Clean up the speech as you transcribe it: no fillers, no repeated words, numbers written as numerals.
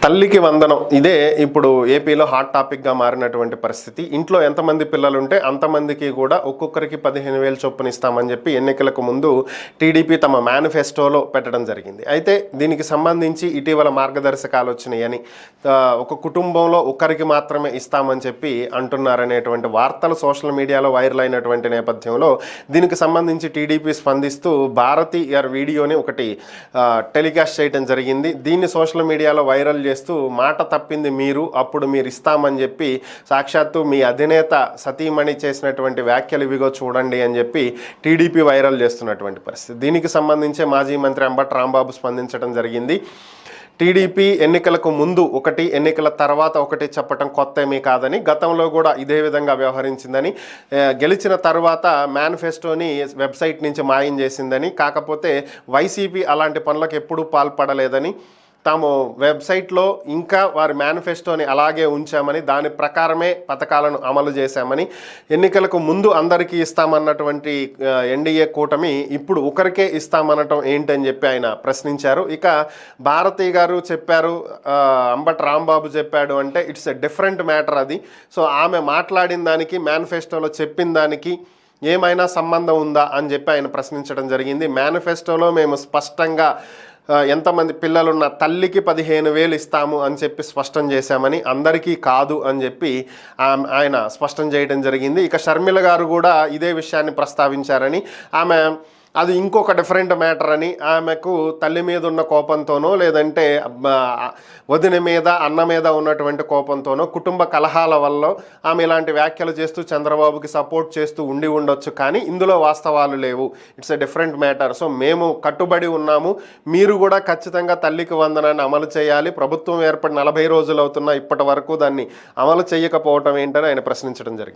తల్లికి వందనం ఇదే ఇప్పుడు ఏపీలో హాట్ టాపిక్గా మారినటువంటి పరిస్థితి. ఇంట్లో ఎంతమంది పిల్లలుంటే అంతమందికి కూడా ఒక్కొక్కరికి 15,000 చొప్పున ఇస్తామని చెప్పి ఎన్నికలకు ముందు టీడీపీ తమ మేనిఫెస్టోలో పెట్టడం జరిగింది. అయితే దీనికి సంబంధించి ఇటీవల మార్గదర్శకాలు వచ్చినాయని, ఒక కుటుంబంలో ఒకరికి మాత్రమే ఇస్తామని చెప్పి అంటున్నారనేటువంటి వార్తలు సోషల్ మీడియాలో వైరల్ అయినటువంటి నేపథ్యంలో దీనికి సంబంధించి టీడీపీ స్పందిస్తూ భారతి గారి వీడియోని ఒకటి టెలికాస్ట్ చేయడం జరిగింది. దీన్ని సోషల్ మీడియాలో వైరల్ చేస్తూ మాట తప్పింది మీరు, అప్పుడు మీరు ఇస్తామని చెప్పి సాక్షాత్తు మీ అధినేత సతీమణి చేసినటువంటి వ్యాఖ్యలు ఇవిగో చూడండి అని చెప్పి టీడీపీ వైరల్ చేస్తున్నటువంటి పరిస్థితి. దీనికి సంబంధించి మాజీ మంత్రి అంబటి రాంబాబు స్పందించడం జరిగింది. టీడీపీ ఎన్నికలకు ముందు ఒకటి, ఎన్నికల తర్వాత ఒకటి చెప్పటం కొత్త ఏమీ కాదని, గతంలో కూడా ఇదే విధంగా వ్యవహరించిందని, గెలిచిన తర్వాత మేనిఫెస్టోని వెబ్సైట్ నుంచి మాయం చేసిందని, కాకపోతే వైసీపీ అలాంటి పనులకు ఎప్పుడూ పాల్పడలేదని, తాము వెబ్సైట్లో ఇంకా వారి మేనిఫెస్టోని అలాగే ఉంచామని, దాని ప్రకారమే పథకాలను అమలు చేశామని, ఎన్నికలకు ముందు అందరికీ ఇస్తామన్నటువంటి ఎన్డీఏ కూటమి ఇప్పుడు ఒకరికే ఇస్తామనటం ఏంటని చెప్పి ఆయన ప్రశ్నించారు. ఇక భారతి గారు చెప్పారు, అంబటి రాంబాబు చెప్పాడు అంటే ఇట్స్ ఎ డిఫరెంట్ మ్యాటర్ అది. సో ఆమె మాట్లాడిన దానికి మేనిఫెస్టోలో చెప్పిన దానికి ఏమైనా సంబంధం ఉందా అని చెప్పి ఆయన ప్రశ్నించడం జరిగింది. మేనిఫెస్టోలో మేము స్పష్టంగా ఎంతమంది పిల్లలున్న తల్లికి 15,000 ఇస్తాము అని చెప్పి స్పష్టం చేశామని, అందరికీ కాదు అని చెప్పి ఆయన స్పష్టం చేయడం జరిగింది. ఇక షర్మిల గారు కూడా ఇదే విషయాన్ని ప్రస్తావించారని, ఆమె అది ఇంకొక డిఫరెంట్ మ్యాటర్ అని, ఆమెకు తల్లి మీద ఉన్న కోపంతోనో లేదంటే వదిన మీద అన్న మీద ఉన్నటువంటి కోపంతోనో కుటుంబ కలహాల వల్ల ఆమె ఇలాంటి వ్యాఖ్యలు చేస్తూ చంద్రబాబుకి సపోర్ట్ చేస్తూ ఉండి ఉండొచ్చు, కానీ ఇందులో వాస్తవాలు లేవు. It's a different matter. So మేము కట్టుబడి ఉన్నాము, మీరు కూడా ఖచ్చితంగా తల్లికి వందనాన్ని అమలు చేయాలి. ప్రభుత్వం ఏర్పడి 40 రోజులు అవుతున్నా ఇప్పటి వరకు దాన్ని అమలు చేయకపోవటం ఏంటని ఆయన ప్రశ్నించడం జరిగింది.